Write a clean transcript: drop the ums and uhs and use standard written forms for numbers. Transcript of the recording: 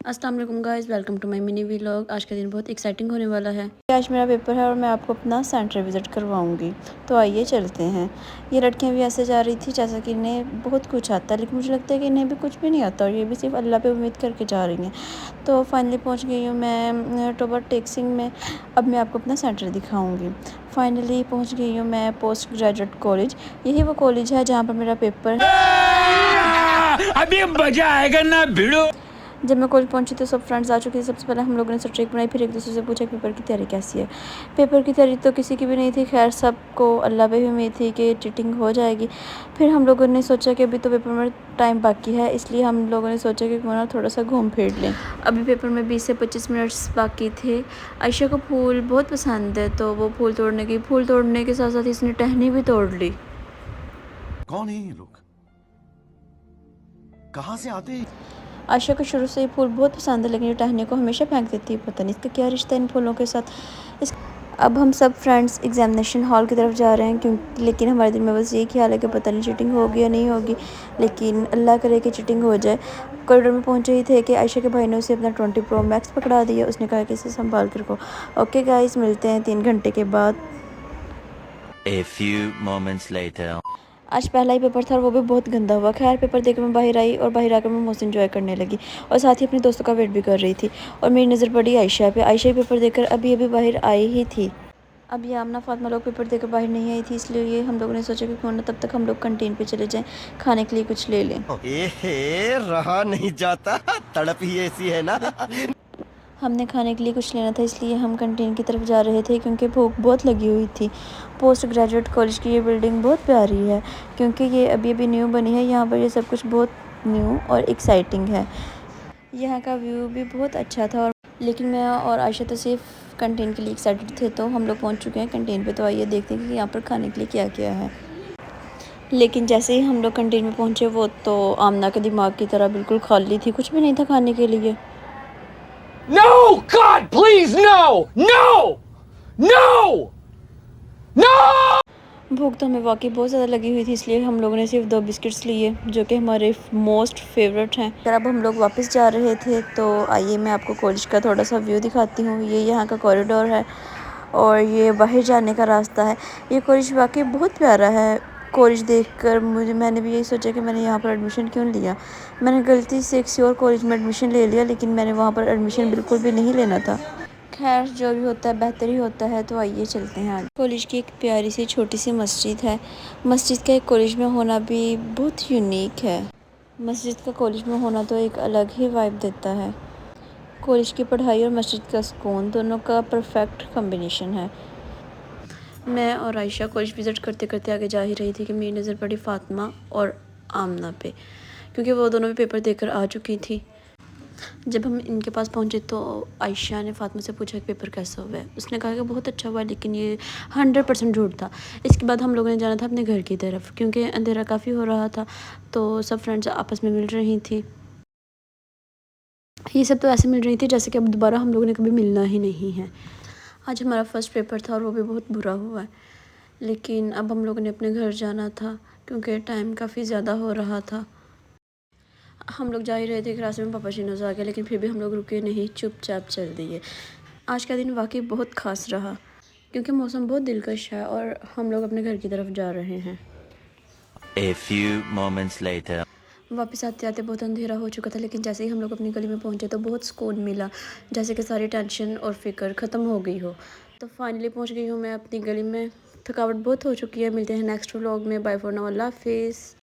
अस्सलाम वालेकुम guys, welcome to my mini vlog. आज का दिन बहुत एक्साइटिंग होने वाला है। आज मेरा पेपर है और मैं आपको अपना सेंटर विज़िट करवाऊंगी। तो आइए चलते हैं। ये लड़कियां भी ऐसे जा रही थी जैसा कि इन्हें बहुत कुछ आता है, लेकिन मुझे लगता है कि इन्हें भी कुछ भी नहीं आता और ये भी सिर्फ अल्लाह पे उम्मीद करके जा रही हैं। तो फाइनली पहुँच गई हूँ मैं टोबर टेक्सिंग में। अब मैं आपको अपना सेंटर दिखाऊँगी। फाइनली पहुँच गई हूँ मैं पोस्ट ग्रेजुएट कॉलेज। यही वो कॉलेज है जहाँ पर मेरा पेपर है। अभी मजा आएगा ना भिड़ो। जब मैं कॉलेज पहुंची तो सब फ्रेंड्स आ चुके थे। सबसे पहले हम लोगों ने स्ट्रिक बनाई, फिर एक दूसरे से पूछा पेपर की तैयारी कैसी है। पेपर की तैयारी तो किसी की भी नहीं थी, खैर सबको अल्लाह पे भी उम्मीद थी कि चीटिंग हो जाएगी। फिर हम लोगों ने सोचा कि अभी तो पेपर में टाइम बाकी है, इसलिए हम लोगों ने सोचा कि क्यों ना थोड़ा सा घूम फिर लें। अभी पेपर में 20 से 25 मिनट्स बाकी थे। आयशा को फूल बहुत पसंद है तो वो फूल तोड़ने के साथ साथ इसने टहनी भी तोड़ ली। कौन है ये लोग, कहाँ से आते हैं? आयशा को शुरू से ये फूल बहुत पसंद है, लेकिन ये टहनी को हमेशा फेंक देती है। पता नहीं इसका क्या रिश्ता है इन फूलों के साथ। अब हम सब फ्रेंड्स एग्जामिनेशन हॉल की तरफ जा रहे हैं, क्योंकि लेकिन हमारे दिल में बस यही ख्याल है कि पता नहीं चीटिंग होगी या नहीं होगी, लेकिन अल्लाह करे कि चीटिंग हो जाए। कॉरिडोर में पहुंचे ही थे कि आयशा के भाई ने उसे अपना 20 प्रो मैक्स पकड़ा दिया। उसने कहा कि इसे संभाल कर रखो। ओके गाइस, मिलते हैं 3 घंटे के बाद। A few moments later. आज पहला ही पेपर था और वो भी बहुत गंदा हुआ। खैर पेपर देकर मैं बाहर आई और बाहर आकर मैं मौत इंजॉय करने लगी और साथ ही अपने दोस्तों का वेट भी कर रही थी। और मेरी नज़र पड़ी आयशा पे। आयशा ही पेपर देकर अभी बाहर आई ही थी। अब ये आमना फातिमा लोग पेपर देकर बाहर नहीं आई थी, इसलिए ये हम लोगों ने सोचा कि क्यों ना तब तक हम लोग कैंटीन पे चले जाएं, खाने के लिए कुछ ले लें। रहा नहीं जाता, तड़प ही ऐसी है ना। हमने खाने के लिए कुछ लेना था, इसलिए हम कैंटीन की तरफ जा रहे थे क्योंकि भूख बहुत लगी हुई थी। पोस्ट ग्रेजुएट कॉलेज की ये बिल्डिंग बहुत प्यारी है, क्योंकि ये अभी न्यू बनी है। यहाँ पर ये सब कुछ बहुत न्यू और एक्साइटिंग है। यहाँ का व्यू भी बहुत अच्छा था, और लेकिन मैं और आयशा तो सिर्फ कैंटीन के लिए एक्साइटेड थे। तो हम लोग पहुँच चुके हैं कैंटीन पे। तो आइए देखते हैं कि यहाँ पर खाने के लिए क्या क्या है। लेकिन जैसे ही हम लोग कैंटीन में पहुँचे, वो तो आमना के दिमाग की तरह बिल्कुल खाली थी, कुछ भी नहीं था खाने के लिए। No! God, please, no! No! No! No! भूख तो हमें वाकई बहुत ज़्यादा लगी हुई थी, इसलिए हम लोगों ने सिर्फ 2 बिस्किट्स लिए, जो कि हमारे मोस्ट फेवरेट हैं। फिर अब हम लोग वापस जा रहे थे, तो आइए मैं आपको कॉलेज का थोड़ा सा व्यू दिखाती हूँ। ये यहाँ का कॉरिडोर है और ये बाहर जाने का रास्ता है। ये कॉलेज वाकई बहुत प्यारा है। कॉलेज देखकर मैंने भी यही सोचा कि मैंने यहाँ पर एडमिशन क्यों लिया। मैंने गलती से किसी और कॉलेज में एडमिशन ले लिया, लेकिन मैंने वहाँ पर एडमिशन बिल्कुल भी नहीं लेना था। खैर जो भी होता है बेहतर ही होता है। तो आइए चलते हैं आगे। कॉलेज की एक प्यारी सी छोटी सी मस्जिद है। मस्जिद का एक कॉलेज में होना भी बहुत यूनिक है। मस्जिद का कॉलेज में होना तो एक अलग ही वाइब देता है। कॉलेज की पढ़ाई और मस्जिद का सुकून दोनों का परफेक्ट कॉम्बिनेशन है। मैं और आयशा कॉलेज विज़िट करते करते आगे जा ही रही थी कि मेरी नज़र पड़ी फातिमा और आमना पे, क्योंकि वो दोनों भी पेपर देकर आ चुकी थी। जब हम इनके पास पहुंचे तो आयशा ने फातिमा से पूछा कि पेपर कैसा हुआ है। उसने कहा कि बहुत अच्छा हुआ है, लेकिन ये 100% झूठ था। इसके बाद हम लोगों ने जाना था अपने घर की तरफ, क्योंकि अंधेरा काफ़ी हो रहा था। तो सब फ्रेंड्स आपस में मिल रही थी। ये सब तो ऐसे मिल रही थी जैसे कि अब दोबारा हम लोगों ने कभी मिलना ही नहीं है। आज हमारा फर्स्ट पेपर था और वो भी बहुत बुरा हुआ है, लेकिन अब हम लोगों ने अपने घर जाना था क्योंकि टाइम काफ़ी ज़्यादा हो रहा था। हम लोग जा ही रहे थे कि रास्ते में पापा शिनोज आ गया, लेकिन फिर भी हम लोग रुके नहीं, चुपचाप चल दिए। आज का दिन वाकई बहुत ख़ास रहा, क्योंकि मौसम बहुत दिलकश है और हम लोग अपने घर की तरफ जा रहे हैं। A few moments later. वापस आते आते बहुत अंधेरा हो चुका था, लेकिन जैसे ही हम लोग अपनी गली में पहुंचे तो बहुत सुकून मिला, जैसे कि सारी टेंशन और फिक्र ख़त्म हो गई हो। तो फाइनली पहुंच गई हूँ मैं अपनी गली में। थकावट बहुत हो चुकी है। मिलते हैं नेक्स्ट व्लॉग में। बाय फॉर नाउ, अल्लाह हाफिज़।